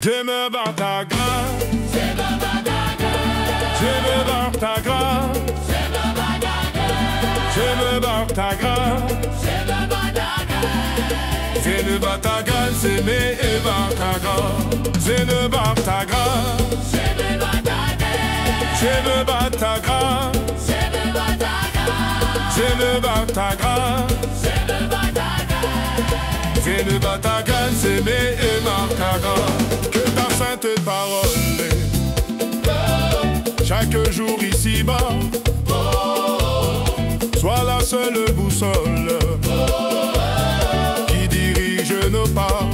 J'aime voir ta grâce, j'aime voir ta grâce, j'aime voir ta grâce, j'aime voir ta grâce, j'aime voir ta grâce, j'aime voir ta grâce, j'aime voir ta grâce, j'aime voir ta grâce, j'aime voir ta grâce, j'aime voir ta grâce, j'aime voir ta grâce. Que ta sainte parole chaque jour ici-bas soit la seule boussole qui dirige nos pas.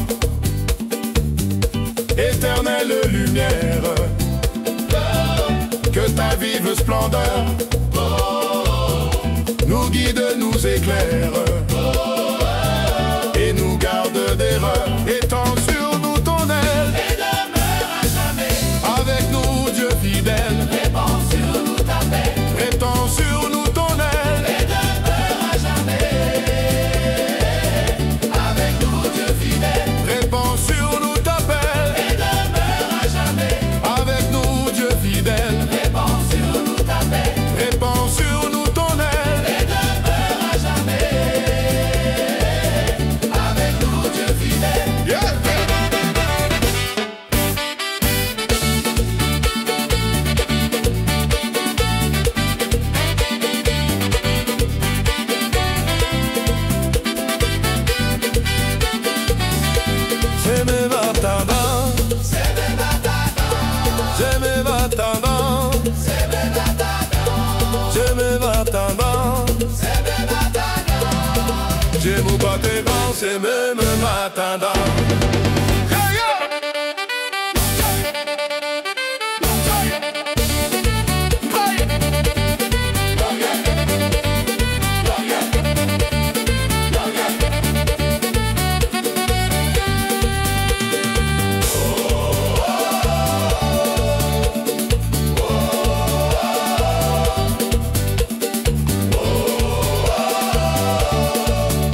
Éternelle lumière, que ta vive splendeur nous guide, nous éclaire et nous garde d'erreur. Étends sur nous ton aile et demeure à jamais avec nous, Dieu fidèle. Répands sur nous ta paix Rétends sur nous ton aile et demeure à jamais avec nous, Dieu fidèle. Répands sur nous ta paix Et demeure à jamais avec nous, Dieu fidèle. Répands sur nous ta paix Répands sur nous ton aile et demeure à jamais avec nous, Dieu fidèle. Yeah. J'aime voir ta main, j'aime voir ta main, j'aime voir ta main, j'aime voir tes mains, c'est même matin.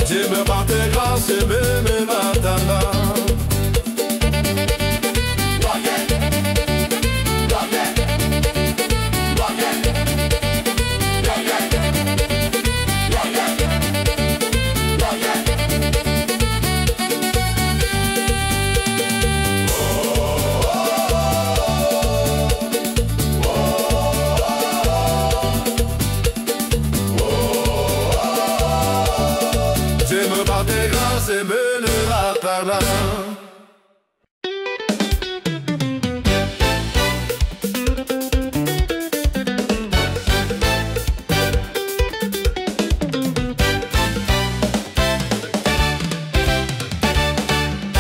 J'aime voir tes grâces et même matin. J'aime voir tes grâces et me le par là.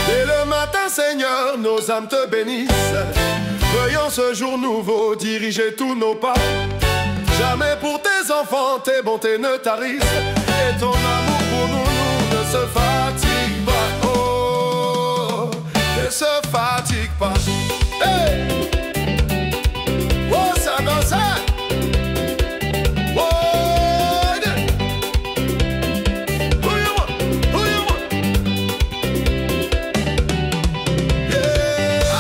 Dès le matin, Seigneur, nos âmes te bénissent. Veuillons ce jour nouveau diriger tous nos pas. Jamais pour tes enfants, tes bontés ne tarissent. Et ton amour pour nous ne se fatigue pas. Oh, ne se fatigue pas. Hey! Oh, ça danse, ça! Oh, yeah!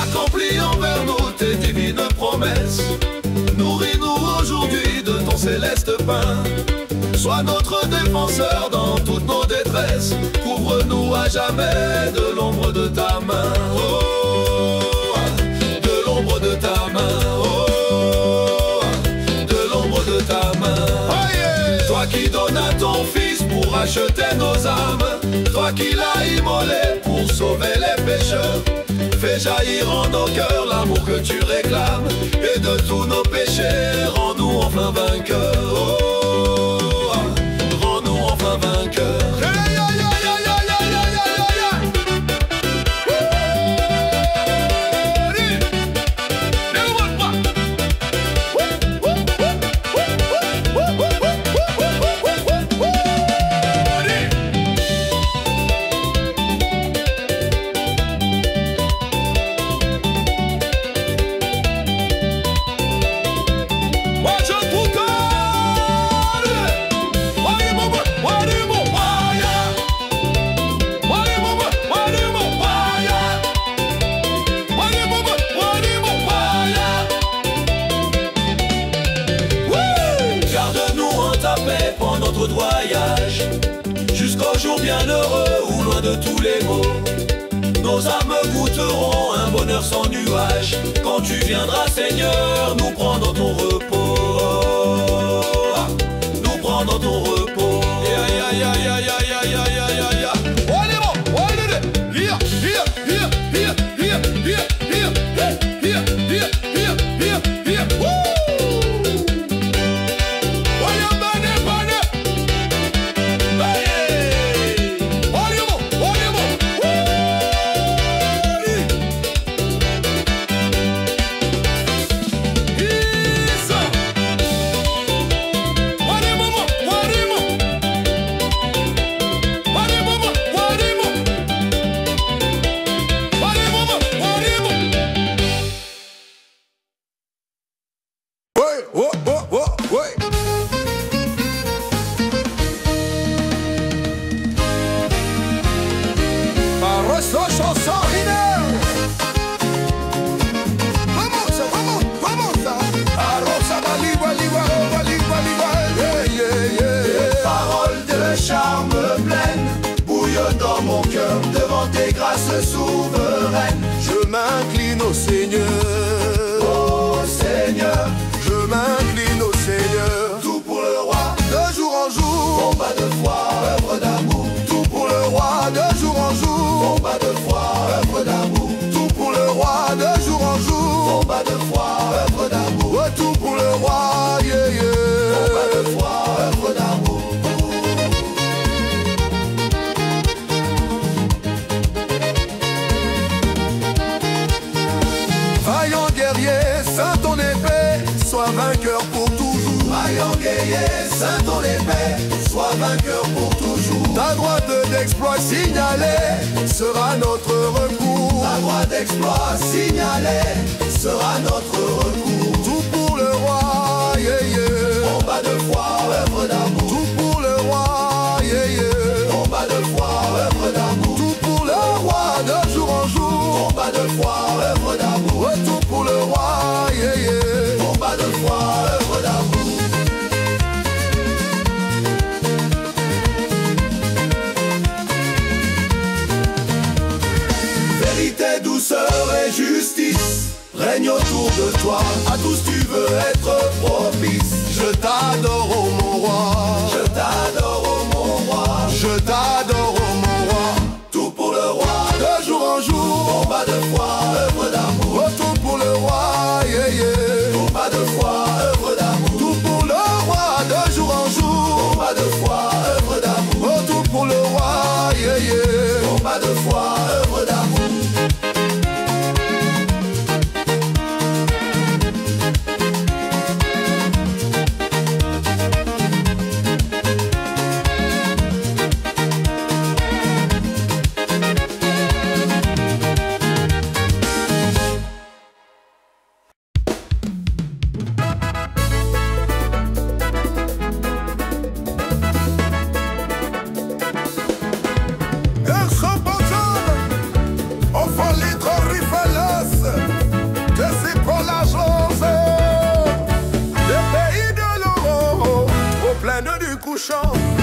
Accomplis envers nous tes divines promesses. Nourris-nous aujourd'hui de ton céleste pain. Sois notre défenseur dans toutes nos détresses. Couvre-nous à jamais de l'ombre de ta main. Oh, de l'ombre de ta main. Oh, de l'ombre de ta main. Oh yeah. Toi qui donnas ton fils pour acheter nos âmes. Toi qui l'as immolé pour sauver les pécheurs. Fais jaillir en nos cœurs l'amour que tu réclames. Et de tous nos péchés, rends-nous enfin vainqueurs. Oh, rends-nous enfin vainqueurs. Watch out, bien heureux ou loin de tous les maux. Nos âmes goûteront un bonheur sans nuage. Quand tu viendras, Seigneur, nous prendre dans ton repos. Nous prendre dans ton repos. Dans mon cœur, devant tes grâces souveraines, je m'incline au Seigneur. Oh Seigneur, je m'incline au Seigneur. Tout pour le roi, de jour en jour. Combat de foi, œuvre d'amour. Tout pour le roi, de jour en jour. Combat de foi, œuvre d'amour. Tout pour le roi, de jour en jour. Combat de foi, œuvre d'amour. Oh, tout pour le roi, yeah, yeah. Combat de foi, œuvre d'amour. Vaillant guerrier, saint ton épée, sois vainqueur pour toujours. Vaillant guerrier, saint ton épée, sois vainqueur pour toujours. Ta droite d'exploit signalée sera notre recours. Ta droite d'exploit signalée sera notre recours. Tout pour le roi, yeah, yeah. Combat de foi, œuvre d'amour. Tout pour le roi, yeah, yeah. Combat de foi, œuvre d'amour. Tout pour le roi, de jour en jour. Combat de foi, œuvre d'amour. Oh, tout pour le roi, yeah, yeah. Combat de foi, œuvre d'amour. Vérité, douceur et justice règne autour de toi. À tous tu veux être propice. Je t'adore, oh mon roi. Je t'adore, oh mon roi. Je t'adore, oh mon roi. Tout pour le roi, de jour en jour. Combat de foi, œuvre d'amour. Oh, tout pour le roi, yeah, yeah. Combat de foi, œuvre d'amour. Tout pour le roi, de jour en jour. Combat de foi, œuvre d'amour. Oh, tout pour le roi, yeah, yeah. Combat de foi, œuvre d'amour.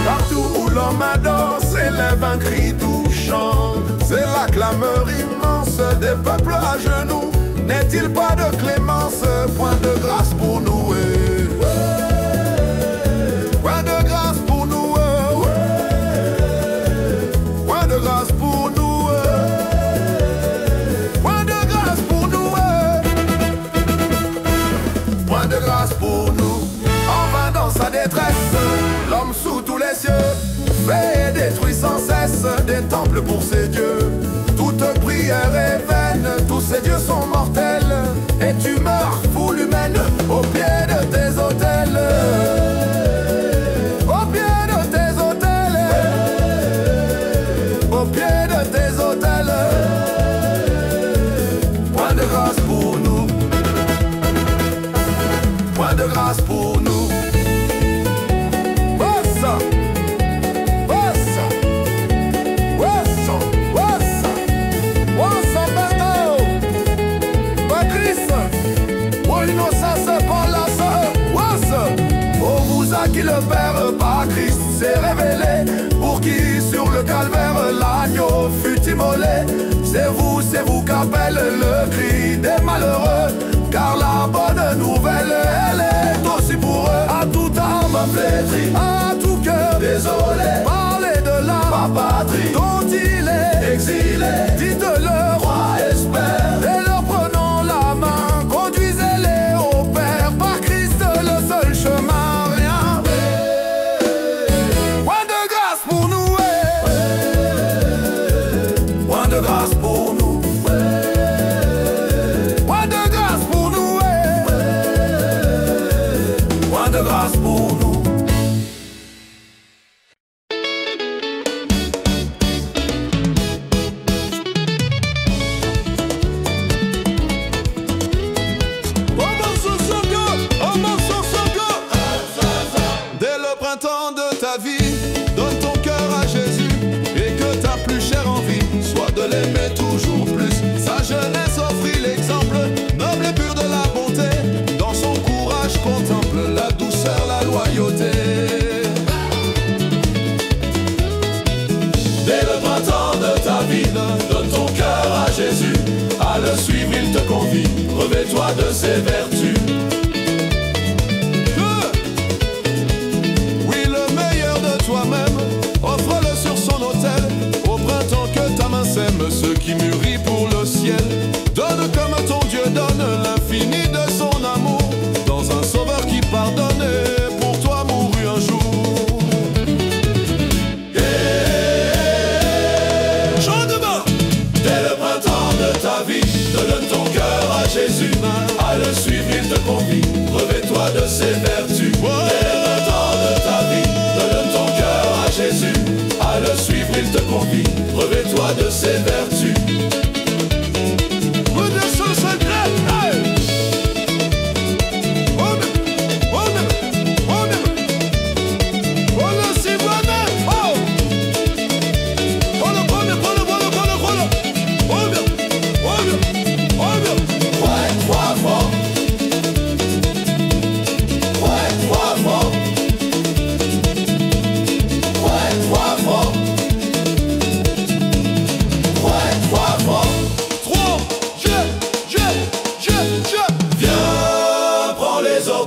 Partout où l'homme adore, s'élève un cri touchant. C'est la clameur immense des peuples à genoux. N'est-il pas de clémence, point de grâce pour nous? Point de grâce pour nous. Point de grâce pour nous. Point de grâce pour nous. Point de grâce pour nous. En vain dans sa détresse, l'homme sous tous les cieux fait et détruit sans cesse des temples pour ses dieux. Toute prière est vaine, tous ces dieux sont mortels. Et tu meurs, foule humaine, au pied de tes autels. Au pied de tes autels. Au pied de tes autels. Point de grâce pour nous. Point de grâce pour nous. Qui le Père par Christ s'est révélé, pour qui sur le calvaire, l'agneau fut immolé. C'est vous qu'appelle le cri des malheureux. Car la bonne nouvelle, elle est aussi pour eux. À toute âme flétrie, à tout cœur désolé, parlez de la patrie dont il est exilé. Dites-leur, roi espère, et leur prenons la main. Conduisez-les au Père, par Christ le seul chemin. Rien. Point de grâce pour nous, point de grâce pour nous. Point de grâce pour nous, point de grâce pour nous. Dès le printemps de ta vie, donne ton cœur à Jésus et que ta plus chère envie soit de l'aimer toujours plus. Sa jeunesse offrit l'exemple noble et pur de la bonté. Dans son courage contemple la douceur, la loyauté. Dès le printemps de ta vie, donne ton cœur à Jésus. À le suivre, il te convie. Revêt-toi de ses vertus. Toi-même, offre-le sur son autel. Au printemps que ta main sème ce qui mûrit pour le ciel. Donne comme ton Dieu donne l'infini de son amour. Dans un sauveur qui pardonne et pour toi mourut un jour. Chant de bain. Dès le printemps de ta vie, donne ton cœur à Jésus. À le suivre il te convie. Revêt-toi de ses vertus. Dès le printemps de ta vie, donne ton cœur à Jésus. À le suivre il te convie. Revêt-toi de ses vertus. Redescends ce grec.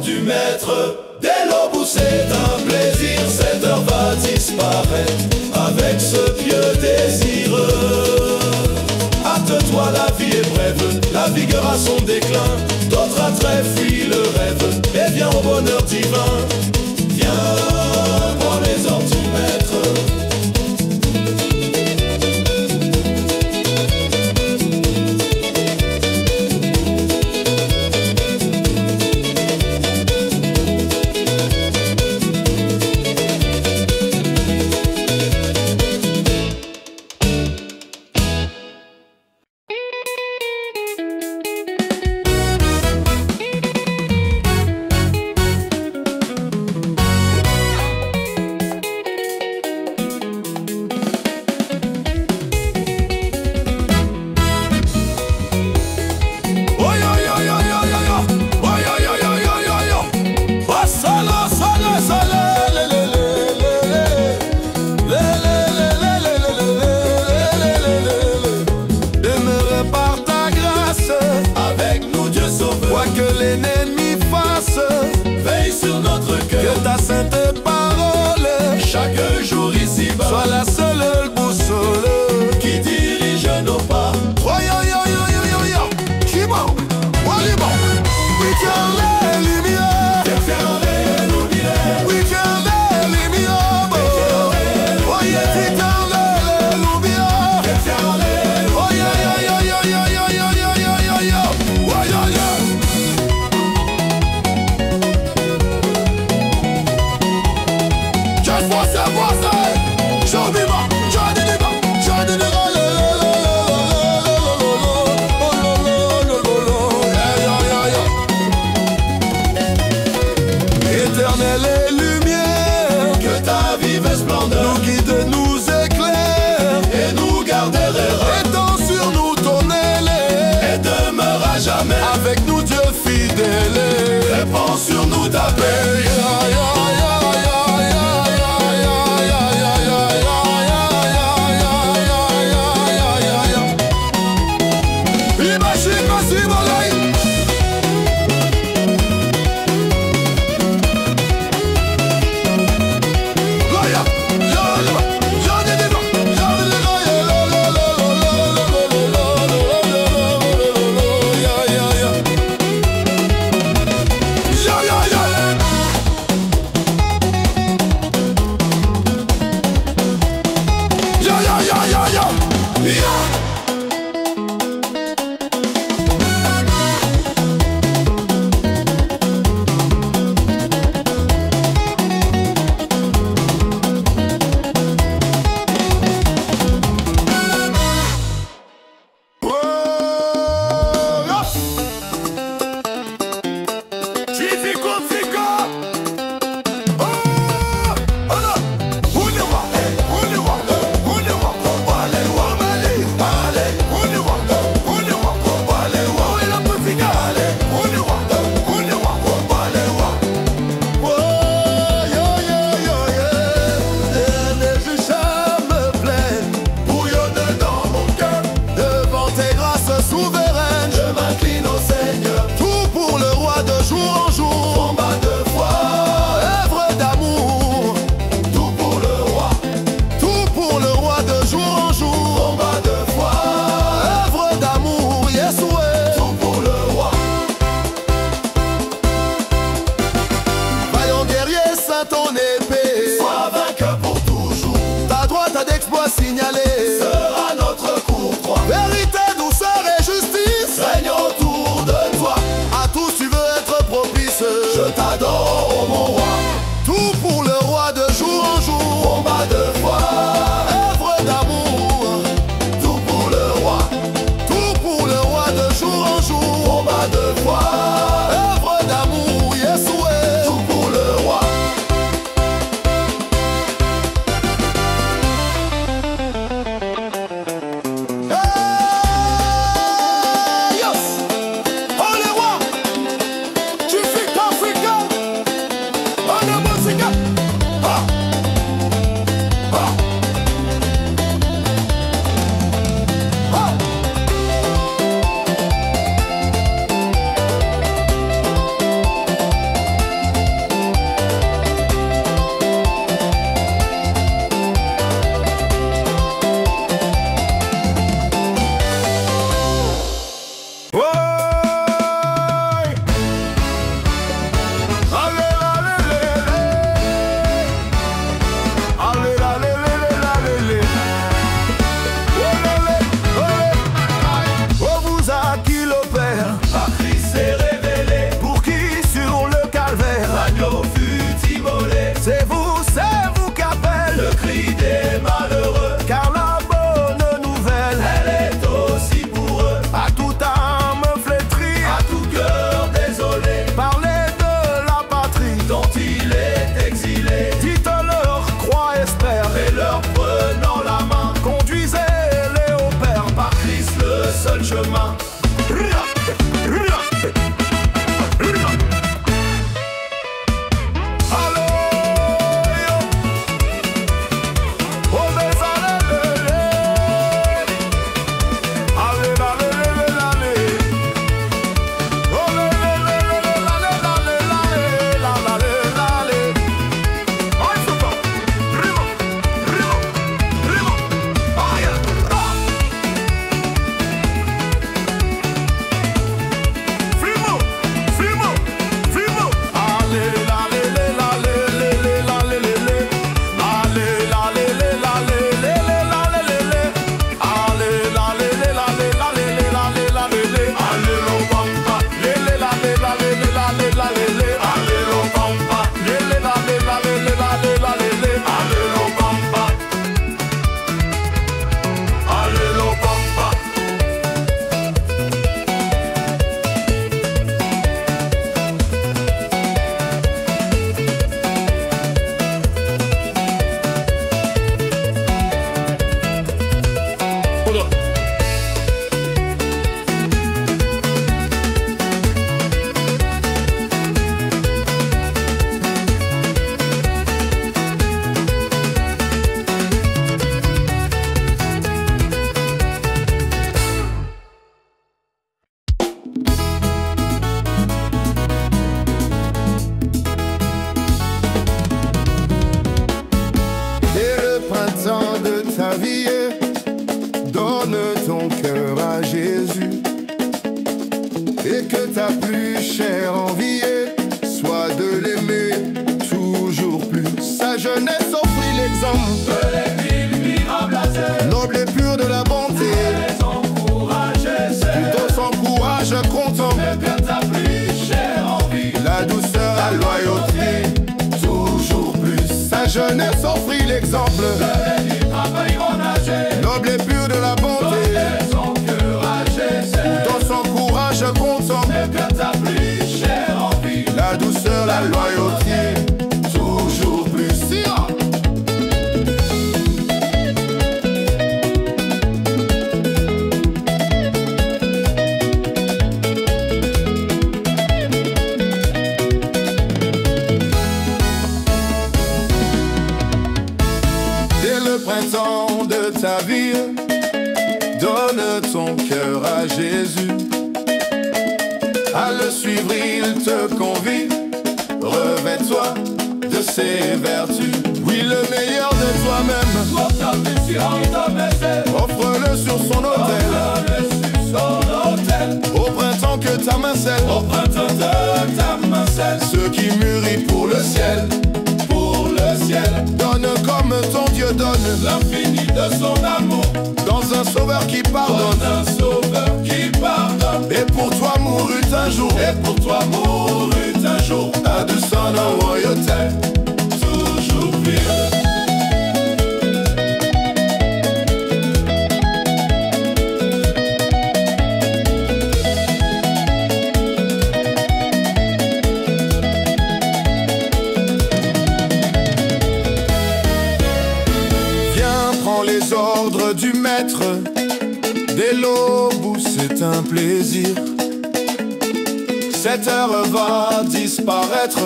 Du maître, dès l'aube où c'est un plaisir, cette heure va disparaître avec ce pieux désir. Hâte-toi, la vie est brève, la vigueur a son déclin, d'autres attraits fuient le rêve, et viens au bonheur divin. Viens, prends les ordres du maître. Sois la seule boussole qui dirige nos pas. Oh yo yo yo yo yo yo, Chimo, Walimo, we can les lumières, we can les lumières, oh yeah, we can les lumières, oh yo yo yo yo yo yo yo yo yo yo, oh yo yo. Just for ça. Show me more, join the river, join the river. Éternel et lumière, Que ta vive splendeur nous guide, nous éclaire, et nous gardera, étends sur nous ton aile, et demeure à jamais. avec nous Dieu fidèle, Répands sur nous ta paix. Voici Balaï. Et le printemps de ta vie, donne ton cœur à Jésus. Et que ta plus chère envie soit de l'aimer toujours plus. Sa jeunesse offrit l'exemple De l'évil embrasé, noble et pur de la bonté. les encourager, c'est Dans son courage content, que ta plus chère envie. la douceur, la loyauté, toujours plus. Sa jeunesse offrit l'exemple De l'évil travail ménager, noble et pur de la bonté. les encourager, c'est Dans son courage content, que ta plus chère envie. la douceur, la loyauté, toujours plus. Dès le printemps de ta vie, donne ton cœur à Jésus. À le suivre, il te convie. Revêt-toi de ses vertus. Oui, le meilleur de toi-même, Pour ta mission de baisser, offre-le sur son autel. le son hôtel. Au printemps que ta main scelle, Au printemps de ta main celle, ce qui mûrit pour le ciel. pour le ciel, Donne comme ton Dieu donne, l'infini de son amour, dans un sauveur qui pardonne. un sauveur qui pardonne. Et pour toi mourut un jour, Et pour toi mourut un jour, à de son royauté. toujours pire. Viens, prends les ordres du maître. Dès l'aube où c'est un plaisir, cette heure va disparaître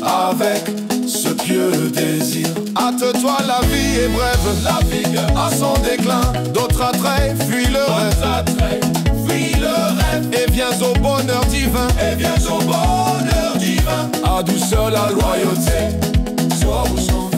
avec ce pieux désir. Hâte-toi, la vie est brève, La vie à son déclin. D'autres attraits fuient le rêve. attrait, fuis le rêve, Et viens au bonheur divin, et viens au bonheur divin. à douceur la loyauté. Sois où sont